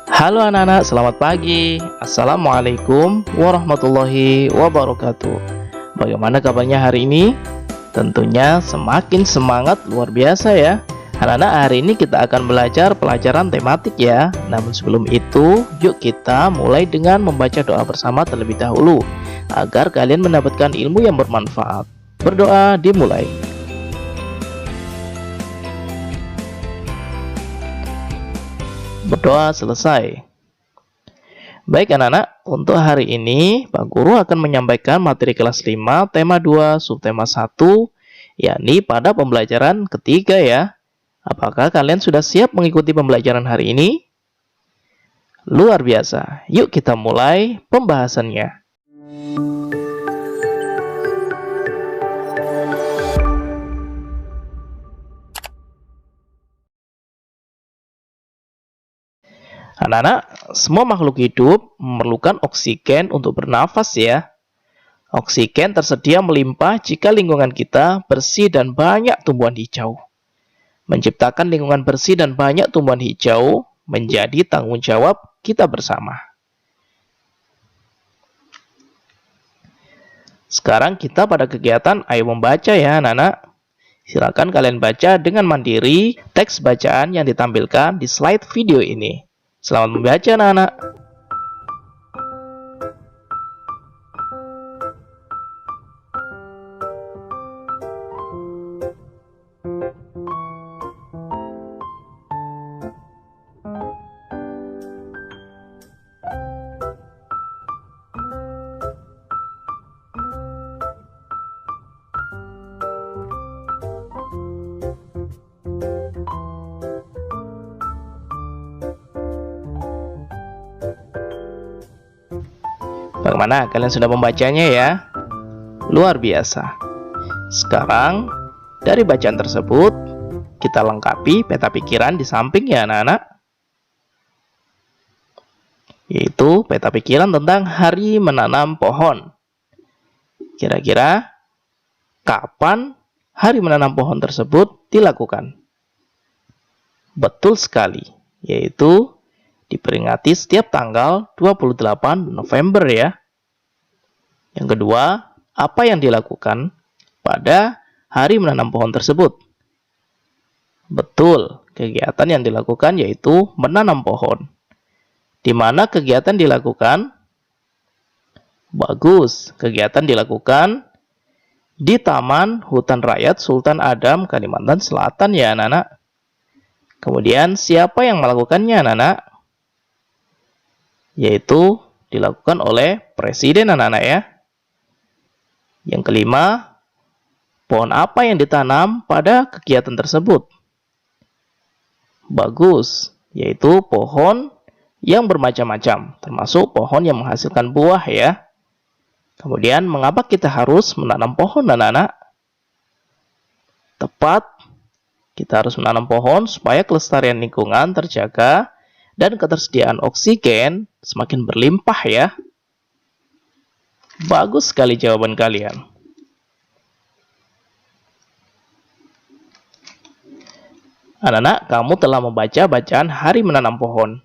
Halo anak-anak, selamat pagi. Assalamualaikum warahmatullahi wabarakatuh. Bagaimana kabarnya hari ini? Tentunya semakin semangat luar biasa ya. Anak-anak, hari ini kita akan belajar pelajaran tematik ya. Namun sebelum itu, yuk kita mulai dengan membaca doa bersama terlebih dahulu agar kalian mendapatkan ilmu yang bermanfaat. Berdoa dimulai. Berdoa selesai. Baik anak-anak, untuk hari ini Pak Guru akan menyampaikan materi kelas 5 tema 2 subtema 1, yakni pada pembelajaran ketiga ya. Apakah kalian sudah siap mengikuti pembelajaran hari ini? Luar biasa. Yuk kita mulai pembahasannya. Anak-anak, semua makhluk hidup memerlukan oksigen untuk bernafas ya. Oksigen tersedia melimpah jika lingkungan kita bersih dan banyak tumbuhan hijau. Menciptakan lingkungan bersih dan banyak tumbuhan hijau menjadi tanggung jawab kita bersama. Sekarang kita pada kegiatan ayo membaca ya anak-anak. Silakan kalian baca dengan mandiri teks bacaan yang ditampilkan di slide video ini. Selamat membaca anak-anak. Bagaimana? Kalian sudah membacanya ya? Luar biasa. Sekarang, dari bacaan tersebut, kita lengkapi peta pikiran di samping ya anak-anak. Yaitu peta pikiran tentang hari menanam pohon. Kira-kira, kapan hari menanam pohon tersebut dilakukan? Betul sekali, yaitu diperingati setiap tanggal 28 November ya. Yang kedua, apa yang dilakukan pada hari menanam pohon tersebut? Betul, kegiatan yang dilakukan yaitu menanam pohon. Di mana kegiatan dilakukan? Bagus, kegiatan dilakukan di Taman Hutan Rakyat Sultan Adam, Kalimantan Selatan ya anak-anak. Kemudian siapa yang melakukannya anak-anak? Yaitu dilakukan oleh presiden anak-anak ya. Yang kelima, pohon apa yang ditanam pada kegiatan tersebut? Bagus, yaitu pohon yang bermacam-macam, termasuk pohon yang menghasilkan buah ya. Kemudian, mengapa kita harus menanam pohon anak-anak? Tepat, kita harus menanam pohon supaya kelestarian lingkungan terjaga dan ketersediaan oksigen semakin berlimpah ya. Bagus sekali jawaban kalian. Anak-anak, kamu telah membaca bacaan hari menanam pohon.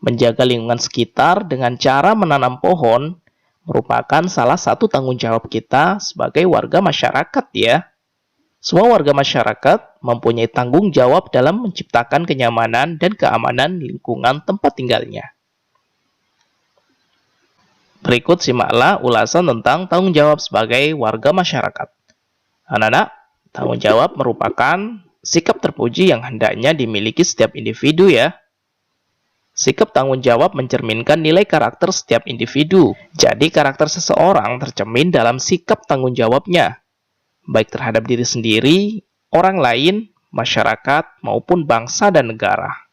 Menjaga lingkungan sekitar dengan cara menanam pohon merupakan salah satu tanggung jawab kita sebagai warga masyarakat ya. Semua warga masyarakat mempunyai tanggung jawab dalam menciptakan kenyamanan dan keamanan lingkungan tempat tinggalnya. Berikut simaklah ulasan tentang tanggung jawab sebagai warga masyarakat. Anak-anak, tanggung jawab merupakan sikap terpuji yang hendaknya dimiliki setiap individu ya. Sikap tanggung jawab mencerminkan nilai karakter setiap individu. Jadi karakter seseorang tercermin dalam sikap tanggung jawabnya, baik terhadap diri sendiri, orang lain, masyarakat, maupun bangsa dan negara.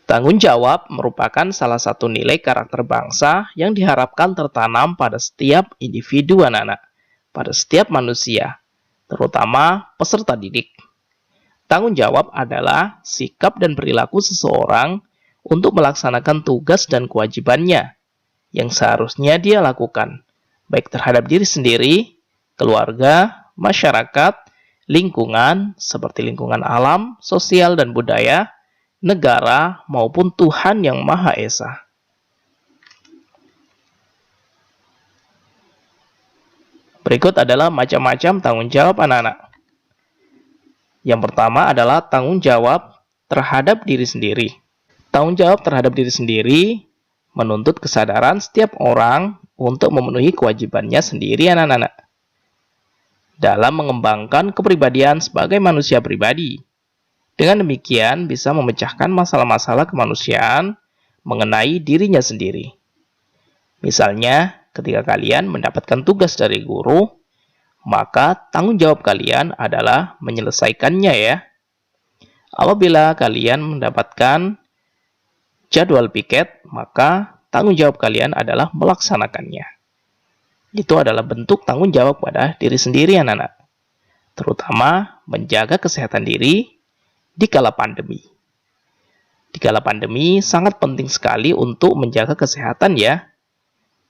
Tanggung jawab merupakan salah satu nilai karakter bangsa yang diharapkan tertanam pada setiap individu anak-anak, pada setiap manusia, terutama peserta didik. Tanggung jawab adalah sikap dan perilaku seseorang untuk melaksanakan tugas dan kewajibannya yang seharusnya dia lakukan, baik terhadap diri sendiri, keluarga, masyarakat, lingkungan seperti lingkungan alam, sosial dan budaya, negara maupun Tuhan Yang Maha Esa. Berikut adalah macam-macam tanggung jawab anak-anak. Yang pertama adalah tanggung jawab terhadap diri sendiri. Tanggung jawab terhadap diri sendiri menuntut kesadaran setiap orang untuk memenuhi kewajibannya sendiri anak-anak, dalam mengembangkan kepribadian sebagai manusia pribadi. Dengan demikian bisa memecahkan masalah-masalah kemanusiaan mengenai dirinya sendiri. Misalnya, ketika kalian mendapatkan tugas dari guru, maka tanggung jawab kalian adalah menyelesaikannya ya. Apabila kalian mendapatkan jadwal piket, maka tanggung jawab kalian adalah melaksanakannya. Itu adalah bentuk tanggung jawab pada diri sendiri anak-anak, terutama menjaga kesehatan diri di kala pandemi. Di kala pandemi sangat penting sekali untuk menjaga kesehatan ya,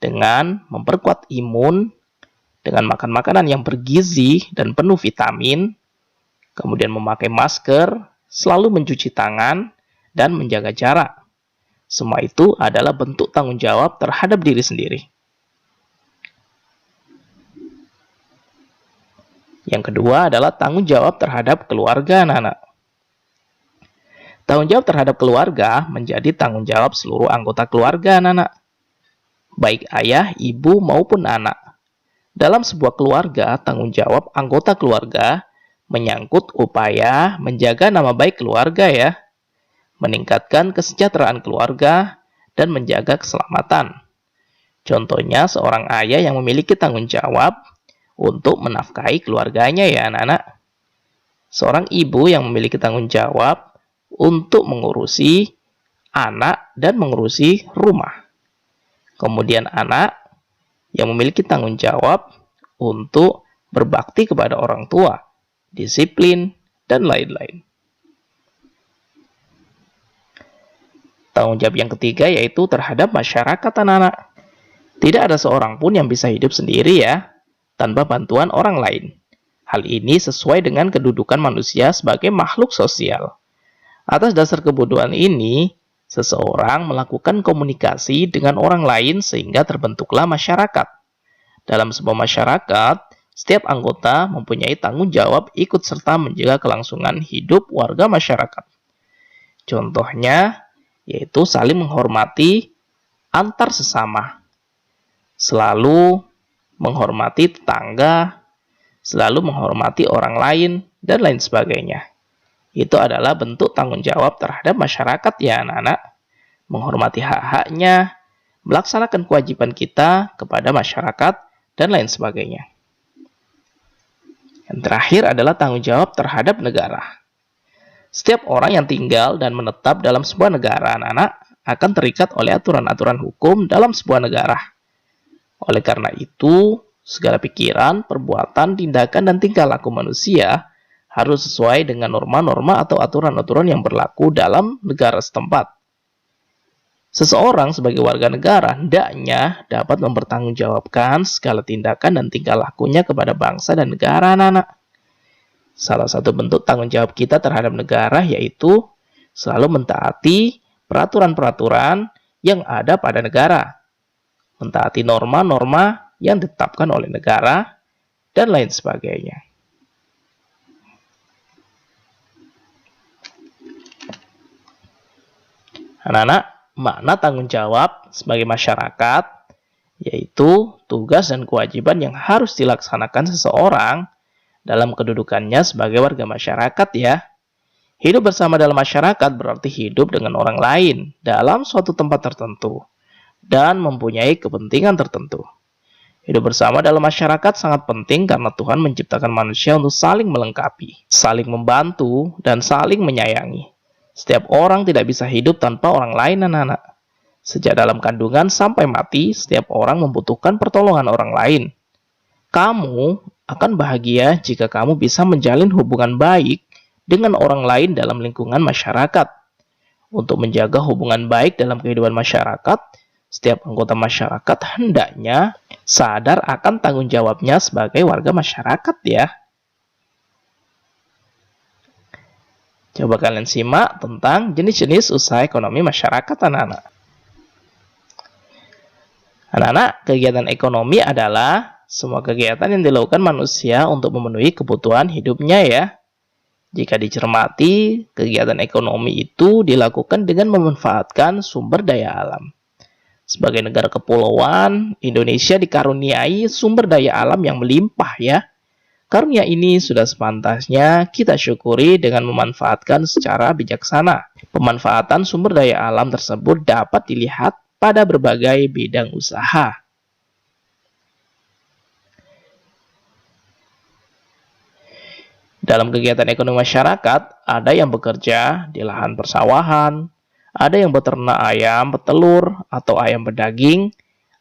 dengan memperkuat imun, dengan makan makanan yang bergizi dan penuh vitamin, kemudian memakai masker, selalu mencuci tangan, dan menjaga jarak. Semua itu adalah bentuk tanggung jawab terhadap diri sendiri. Yang kedua adalah tanggung jawab terhadap keluarga anak-anak. Tanggung jawab terhadap keluarga menjadi tanggung jawab seluruh anggota keluarga anak-anak, baik ayah, ibu, maupun anak. Dalam sebuah keluarga, tanggung jawab anggota keluarga menyangkut upaya menjaga nama baik keluarga ya, meningkatkan kesejahteraan keluarga, dan menjaga keselamatan. Contohnya seorang ayah yang memiliki tanggung jawab untuk menafkahi keluarganya ya anak-anak. Seorang ibu yang memiliki tanggung jawab untuk mengurusi anak dan mengurusi rumah. Kemudian anak yang memiliki tanggung jawab untuk berbakti kepada orang tua, disiplin, dan lain-lain. Tanggung jawab yang ketiga yaitu terhadap masyarakat anak-anak. Tidak ada seorang pun yang bisa hidup sendiri ya, tanpa bantuan orang lain. Hal ini sesuai dengan kedudukan manusia sebagai makhluk sosial. Atas dasar kebutuhan ini, seseorang melakukan komunikasi dengan orang lain sehingga terbentuklah masyarakat. Dalam sebuah masyarakat, setiap anggota mempunyai tanggung jawab ikut serta menjaga kelangsungan hidup warga masyarakat. Contohnya, yaitu saling menghormati antar sesama, selalu menghormati tetangga, selalu menghormati orang lain, dan lain sebagainya. Itu adalah bentuk tanggung jawab terhadap masyarakat ya anak-anak, menghormati hak-haknya, melaksanakan kewajiban kita kepada masyarakat, dan lain sebagainya. Yang terakhir adalah tanggung jawab terhadap negara. Setiap orang yang tinggal dan menetap dalam sebuah negara anak-anak akan terikat oleh aturan-aturan hukum dalam sebuah negara. Oleh karena itu, segala pikiran, perbuatan, tindakan, dan tingkah laku manusia harus sesuai dengan norma-norma atau aturan-aturan yang berlaku dalam negara setempat. Seseorang sebagai warga negara hendaknya dapat mempertanggungjawabkan segala tindakan dan tingkah lakunya kepada bangsa dan negara anak-anak. Salah satu bentuk tanggung jawab kita terhadap negara yaitu selalu mentaati peraturan-peraturan yang ada pada negara, mentaati norma-norma yang ditetapkan oleh negara, dan lain sebagainya. Anak-anak, makna tanggung jawab sebagai masyarakat yaitu tugas dan kewajiban yang harus dilaksanakan seseorang dalam kedudukannya sebagai warga masyarakat ya. Hidup bersama dalam masyarakat berarti hidup dengan orang lain dalam suatu tempat tertentu dan mempunyai kepentingan tertentu. Hidup bersama dalam masyarakat sangat penting karena Tuhan menciptakan manusia untuk saling melengkapi, saling membantu, dan saling menyayangi. Setiap orang tidak bisa hidup tanpa orang lain anak-anak. Sejak dalam kandungan sampai mati, setiap orang membutuhkan pertolongan orang lain. Kamu akan bahagia jika kamu bisa menjalin hubungan baik dengan orang lain dalam lingkungan masyarakat. Untuk menjaga hubungan baik dalam kehidupan masyarakat, setiap anggota masyarakat hendaknya sadar akan tanggung jawabnya sebagai warga masyarakat ya. Coba kalian simak tentang jenis-jenis usaha ekonomi masyarakat anak-anak. Anak-anak, kegiatan ekonomi adalah semua kegiatan yang dilakukan manusia untuk memenuhi kebutuhan hidupnya ya. Jika dicermati, kegiatan ekonomi itu dilakukan dengan memanfaatkan sumber daya alam. Sebagai negara kepulauan, Indonesia dikaruniai sumber daya alam yang melimpah ya. Karunia ini sudah sepantasnya kita syukuri dengan memanfaatkan secara bijaksana. Pemanfaatan sumber daya alam tersebut dapat dilihat pada berbagai bidang usaha. Dalam kegiatan ekonomi masyarakat, ada yang bekerja di lahan persawahan, ada yang beternak ayam petelur atau ayam berdaging,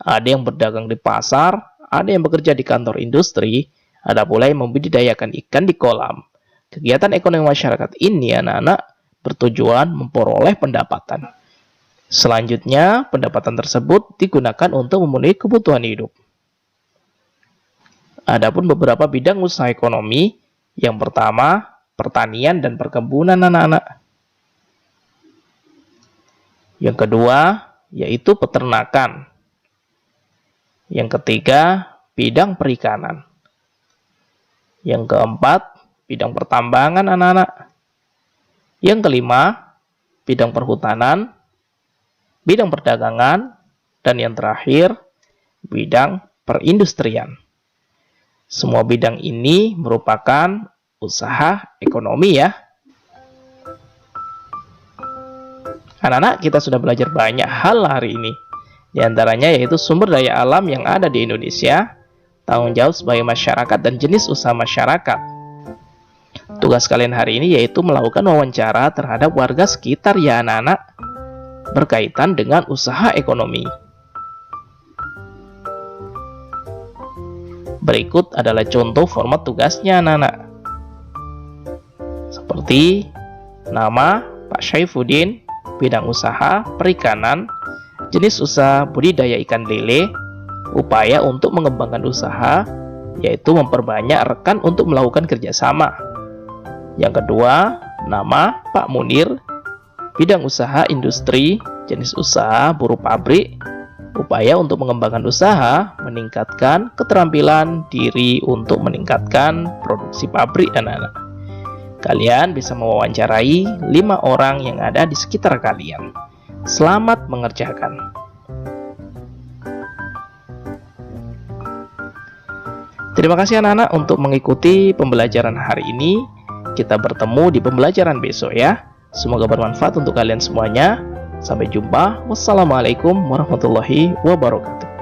ada yang berdagang di pasar, ada yang bekerja di kantor industri, ada pula yang membudidayakan ikan di kolam. Kegiatan ekonomi masyarakat ini anak-anak bertujuan memperoleh pendapatan. Selanjutnya, pendapatan tersebut digunakan untuk memenuhi kebutuhan hidup. Adapun beberapa bidang usaha ekonomi, yang pertama, pertanian dan perkebunan anak-anak. Yang kedua, yaitu peternakan. Yang ketiga, bidang perikanan. Yang keempat, bidang pertambangan anak-anak. Yang kelima, bidang perhutanan, bidang perdagangan, dan yang terakhir, bidang perindustrian. Semua bidang ini merupakan usaha ekonomi ya. Anak-anak, kita sudah belajar banyak hal hari ini. Di antaranya yaitu sumber daya alam yang ada di Indonesia, tanggung jawab sebagai masyarakat dan jenis usaha masyarakat. Tugas kalian hari ini yaitu melakukan wawancara terhadap warga sekitar ya anak-anak, berkaitan dengan usaha ekonomi. Berikut adalah contoh format tugasnya anak-anak. Seperti nama Pak Syaifuddin, bidang usaha perikanan, jenis usaha budidaya ikan lele, upaya untuk mengembangkan usaha, yaitu memperbanyak rekan untuk melakukan kerjasama. Yang kedua, nama Pak Munir, bidang usaha industri, jenis usaha buruh pabrik, upaya untuk mengembangkan usaha, meningkatkan keterampilan diri untuk meningkatkan produksi pabrik anak-anak. Kalian bisa mewawancarai 5 orang yang ada di sekitar kalian. Selamat mengerjakan. Terima kasih anak-anak untuk mengikuti pembelajaran hari ini. Kita bertemu di pembelajaran besok ya. Semoga bermanfaat untuk kalian semuanya. Sampai jumpa. Wassalamualaikum warahmatullahi wabarakatuh.